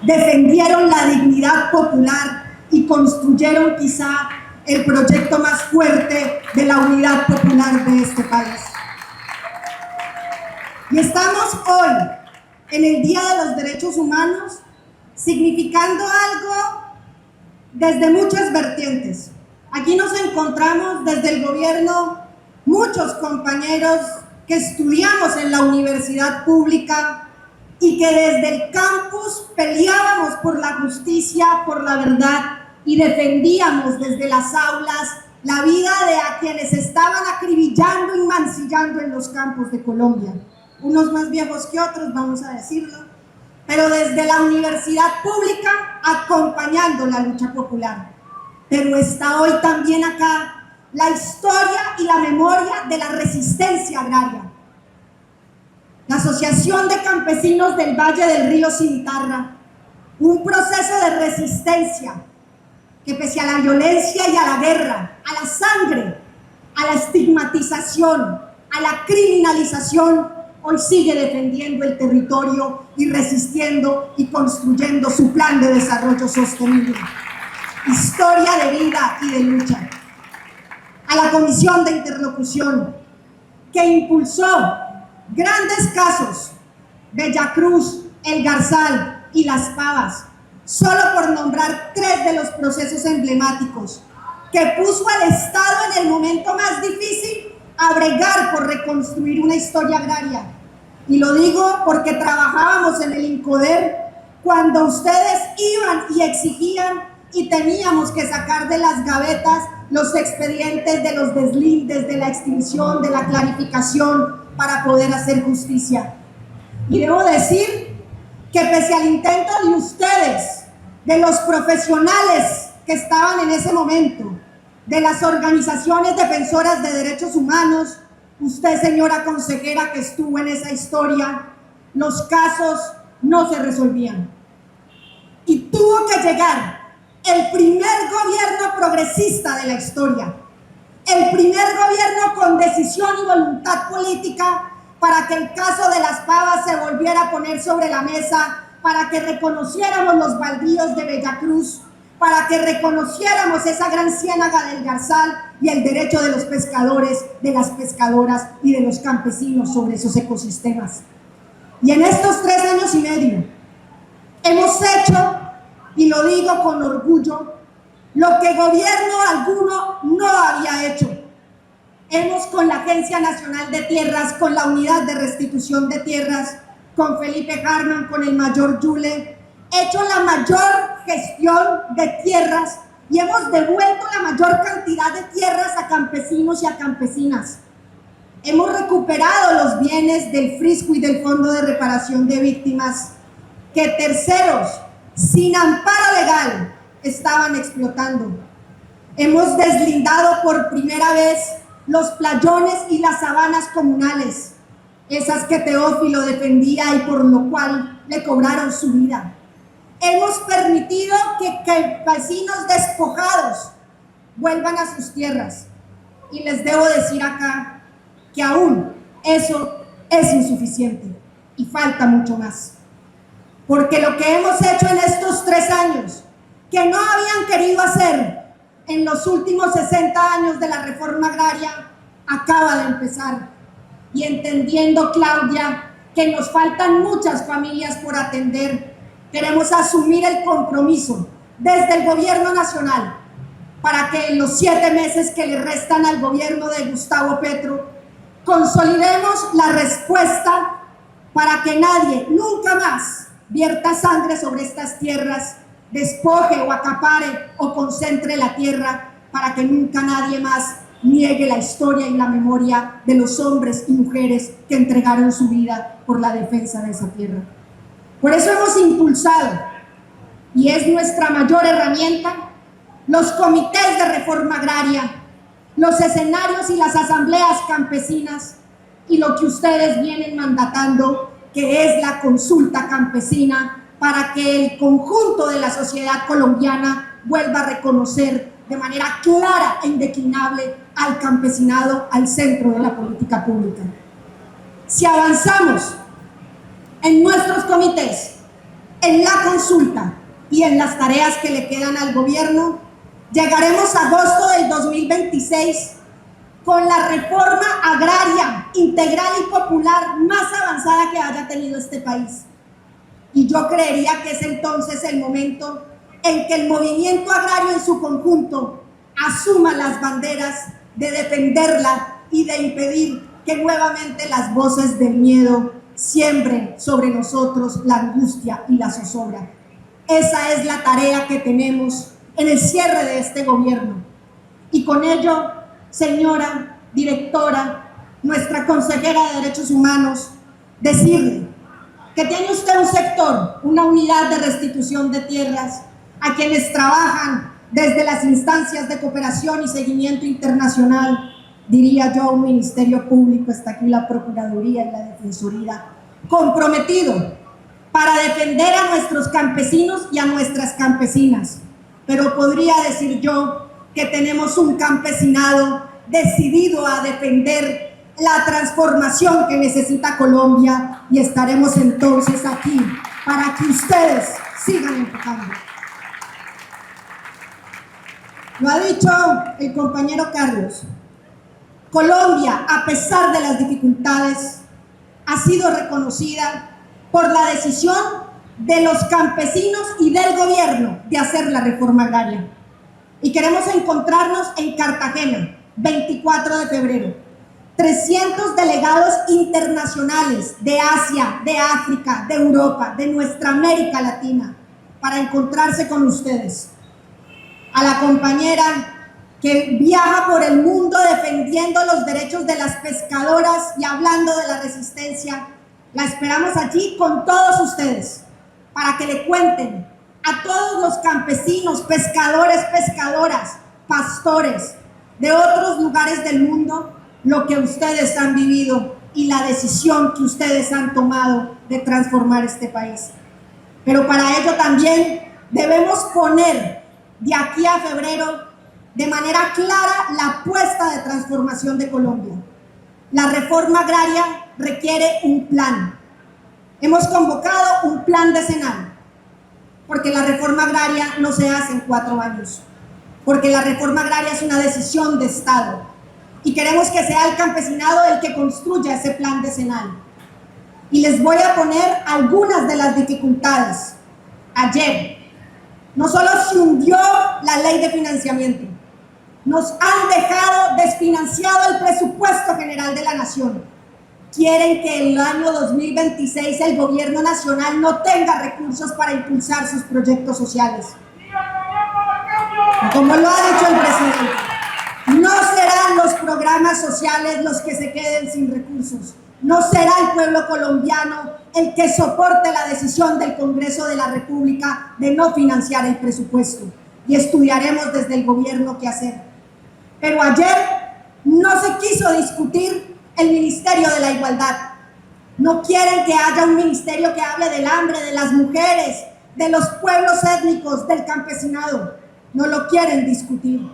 defendieron la dignidad popular y construyeron quizá el proyecto más fuerte de la unidad popular de este país. Y estamos hoy, en el Día de los Derechos Humanos, significando algo desde muchas vertientes. Aquí nos encontramos desde el gobierno muchos compañeros que estudiamos en la universidad pública y que desde el campus peleábamos por la justicia, por la verdad y defendíamos desde las aulas la vida de a quienes estaban acribillando y mancillando en los campos de Colombia. Unos más viejos que otros, vamos a decirlo, pero desde la universidad pública acompañando la lucha popular. Pero está hoy también acá la historia y la memoria de la resistencia agraria. La Asociación de Campesinos del Valle del Río Cimitarra, un proceso de resistencia que pese a la violencia y a la guerra, a la sangre, a la estigmatización, a la criminalización, hoy sigue defendiendo el territorio y resistiendo y construyendo su plan de desarrollo sostenible. Historia de vida y de lucha. A la Comisión de Interlocución, que impulsó grandes casos, Bellacruz, El Garzal y Las Pavas, solo por nombrar 3 de los procesos emblemáticos, que puso al Estado en el momento más difícil a bregar por reconstruir una historia agraria. Y lo digo porque trabajábamos en el INCODER cuando ustedes iban y exigían y teníamos que sacar de las gavetas los expedientes de los deslindes, de la extinción, de la clarificación para poder hacer justicia. Y debo decir que pese al intento de ustedes, de los profesionales que estaban en ese momento, de las organizaciones defensoras de derechos humanos, usted, señora consejera, que estuvo en esa historia, los casos no se resolvían. Y tuvo que llegar el primer gobierno progresista de la historia, el primer gobierno con decisión y voluntad política para que el caso de Las Pavas se volviera a poner sobre la mesa, para que reconociéramos los baldíos de Bellacruz, para que reconociéramos esa gran ciénaga del Garzal y el derecho de los pescadores, de las pescadoras y de los campesinos sobre esos ecosistemas. Y en estos 3 años y medio hemos hecho, y lo digo con orgullo, lo que gobierno alguno no había hecho. Hemos, con la Agencia Nacional de Tierras, con la Unidad de Restitución de Tierras, con Felipe Harman, con el mayor Yule, hecho la mayor gestión de tierras y hemos devuelto la mayor cantidad de tierras a campesinos y a campesinas. Hemos recuperado los bienes del Frisco y del Fondo de Reparación de Víctimas que terceros, sin amparo legal, estaban explotando. Hemos deslindado por primera vez los playones y las sabanas comunales, esas que Teófilo defendía y por lo cual le cobraron su vida. Hemos permitido que campesinos despojados vuelvan a sus tierras. Y les debo decir acá que aún eso es insuficiente y falta mucho más. Porque lo que hemos hecho en estos 3 años, que no habían querido hacer en los últimos 60 años de la reforma agraria, acaba de empezar. Y entendiendo, Claudia, que nos faltan muchas familias por atender, queremos asumir el compromiso desde el gobierno nacional para que en los 7 meses que le restan al gobierno de Gustavo Petro consolidemos la respuesta para que nadie nunca más vierta sangre sobre estas tierras, despoje o acapare o concentre la tierra, para que nunca nadie más niegue la historia y la memoria de los hombres y mujeres que entregaron su vida por la defensa de esa tierra. Por eso hemos impulsado, y es nuestra mayor herramienta, los comités de reforma agraria, los escenarios y las asambleas campesinas, y lo que ustedes vienen mandatando, que es la consulta campesina, para que el conjunto de la sociedad colombiana vuelva a reconocer de manera clara e indeclinable al campesinado al centro de la política pública. Si avanzamos en nuestros comités, en la consulta y en las tareas que le quedan al gobierno, llegaremos a agosto del 2026 con la reforma agraria integral y popular más avanzada que haya tenido este país. Y yo creería que es entonces el momento en que el movimiento agrario en su conjunto asuma las banderas de defenderla y de impedir que nuevamente las voces del miedo siembren sobre nosotros la angustia y la zozobra. Esa es la tarea que tenemos en el cierre de este gobierno. Y con ello, señora directora, nuestra consejera de Derechos Humanos, decirle que tiene usted un sector, una unidad de restitución de tierras, a quienes trabajan desde las instancias de cooperación y seguimiento internacional, diría yo, un ministerio público, está aquí la Procuraduría y la Defensoría, comprometido para defender a nuestros campesinos y a nuestras campesinas. Pero podría decir yo que tenemos un campesinado decidido a defender la transformación que necesita Colombia, y estaremos entonces aquí para que ustedes sigan empujando. Lo ha dicho el compañero Carlos. Colombia, a pesar de las dificultades, ha sido reconocida por la decisión de los campesinos y del gobierno de hacer la reforma agraria. Y queremos encontrarnos en Cartagena, 24 de febrero. 300 delegados internacionales de Asia, de África, de Europa, de nuestra América Latina, para encontrarse con ustedes. A la compañera que viaja por el mundo defendiendo los derechos de las pescadoras y hablando de la resistencia, la esperamos allí con todos ustedes, para que le cuenten a todos los campesinos, pescadores, pescadoras, pastores de otros lugares del mundo lo que ustedes han vivido y la decisión que ustedes han tomado de transformar este país. Pero para ello también debemos poner de aquí a febrero de manera clara la apuesta de transformación de Colombia. La reforma agraria requiere un plan. Hemos convocado un plan decenal, porque la reforma agraria no se hace en 4 años, porque la reforma agraria es una decisión de Estado. Y queremos que sea el campesinado el que construya ese plan decenal. Y les voy a poner algunas de las dificultades. Ayer, no solo se hundió la ley de financiamiento, nos han dejado desfinanciado el presupuesto general de la nación. Quieren que en el año 2026 el gobierno nacional no tenga recursos para impulsar sus proyectos sociales. Como lo ha dicho el presidente. No serán los programas sociales los que se queden sin recursos. No será el pueblo colombiano el que soporte la decisión del Congreso de la República de no financiar el presupuesto. Y estudiaremos desde el gobierno qué hacer. Pero ayer no se quiso discutir el Ministerio de la Igualdad. No quieren que haya un ministerio que hable del hambre, de las mujeres, de los pueblos étnicos, del campesinado. No lo quieren discutir.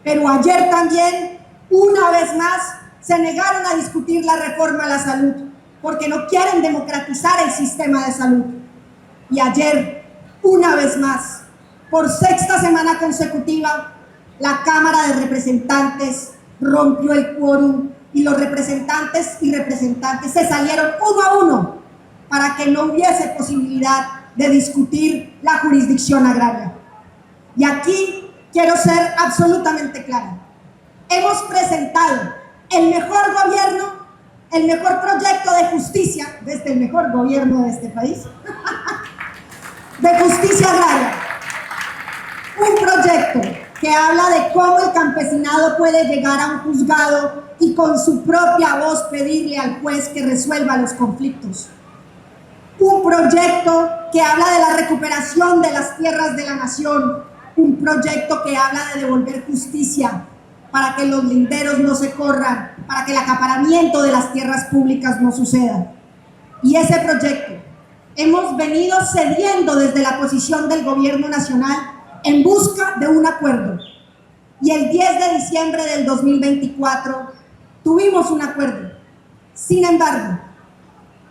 Pero ayer también, una vez más, se negaron a discutir la reforma a la salud, porque no quieren democratizar el sistema de salud. Y ayer, una vez más, por 6ª semana consecutiva, la Cámara de Representantes rompió el quórum y los representantes y representantes se salieron uno a uno para que no hubiese posibilidad de discutir la jurisdicción agraria. Y aquí quiero ser absolutamente clara. Hemos presentado el mejor gobierno, el mejor proyecto de justicia, desde el mejor gobierno de este país, de justicia agraria. Un proyecto que habla de cómo el campesinado puede llegar a un juzgado y con su propia voz pedirle al juez que resuelva los conflictos. Un proyecto que habla de la recuperación de las tierras de la nación. Un proyecto que habla de devolver justicia para que los linderos no se corran, para que el acaparamiento de las tierras públicas no suceda. Y ese proyecto hemos venido cediendo desde la posición del gobierno nacional en busca de un acuerdo. Y el 10 de diciembre del 2024 tuvimos un acuerdo. Sin embargo,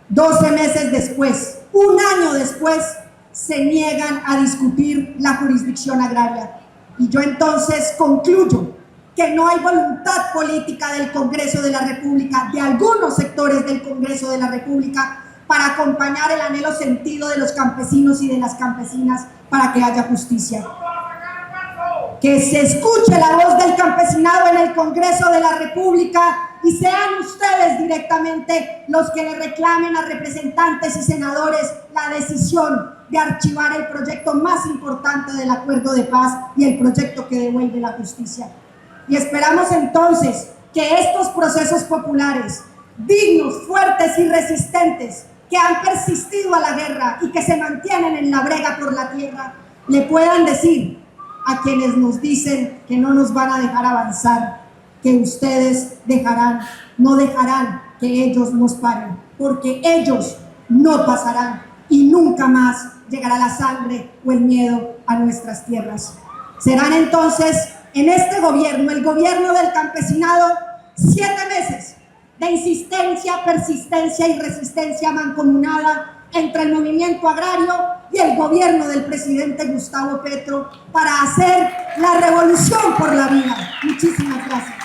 12 meses después, un año después, se niegan a discutir la jurisdicción agraria. Y yo entonces concluyo que no hay voluntad política del Congreso de la República, de algunos sectores del Congreso de la República, para acompañar el anhelo sentido de los campesinos y de las campesinas para que haya justicia. Que se escuche la voz del campesinado en el Congreso de la República y sean ustedes directamente los que le reclamen a representantes y senadores la decisión de archivar el proyecto más importante del acuerdo de paz y el proyecto que devuelve la justicia. Y esperamos entonces que estos procesos populares, dignos, fuertes y resistentes, que han persistido a la guerra y que se mantienen en la brega por la tierra, le puedan decir a quienes nos dicen que no nos van a dejar avanzar, que ustedes no dejarán que ellos nos paren, porque ellos no pasarán y nunca más llegará la sangre o el miedo a nuestras tierras. Serán entonces en este gobierno, el gobierno del campesinado, 7 meses de insistencia, persistencia y resistencia mancomunada entre el movimiento agrario y el gobierno del presidente Gustavo Petro para hacer la revolución por la vida. Muchísimas gracias.